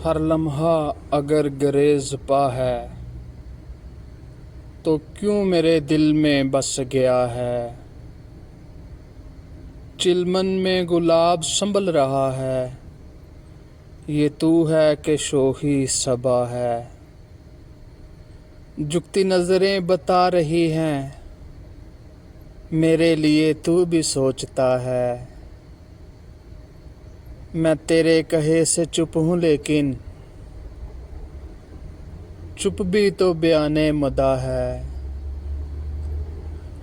ہر لمحہ اگر گریز پا ہے تو کیوں میرے دل میں بس گیا ہے۔ چلمن میں گلاب سنبھل رہا ہے، یہ تو ہے کہ شوخی صبا ہے۔ جھکتی نظریں بتا رہی ہیں میرے لیے تو بھی سوچتا ہے۔ میں تیرے کہے سے چپ ہوں لیکن چپ بھی تو بیان مدح ہے۔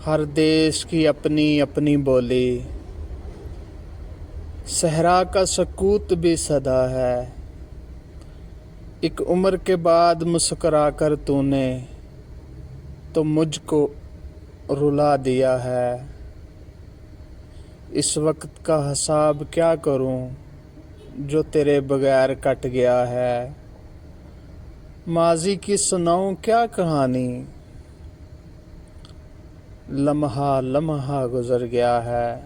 ہر دیش کی اپنی اپنی بولی، صحرا کا سکوت بھی صدا ہے۔ ایک عمر کے بعد مسکرا کر تو نے تو مجھ کو رلا دیا ہے۔ اس وقت کا حساب کیا کروں جو تیرے بغیر کٹ گیا ہے۔ ماضی کی سناؤں کیا کہانی، لمحہ لمحہ گزر گیا ہے۔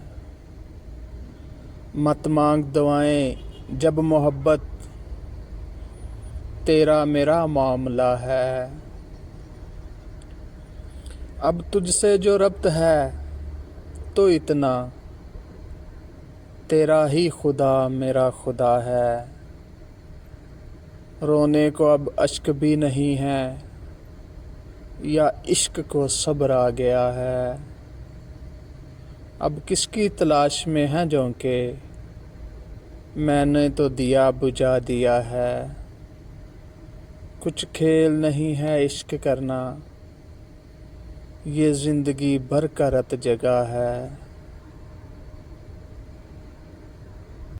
مت مانگ دعائیں جب محبت تیرا میرا معاملہ ہے۔ اب تجھ سے جو ربط ہے تو اتنا، تیرا ہی خدا میرا خدا ہے۔ رونے کو اب اشک بھی نہیں ہے یا عشق کو صبر آ گیا ہے۔ اب کس کی تلاش میں ہیں جھونکے، میں نے تو دیا بجھا دیا ہے۔ کچھ کھیل نہیں ہے عشق کرنا، یہ زندگی بھر کا رت جگا ہے۔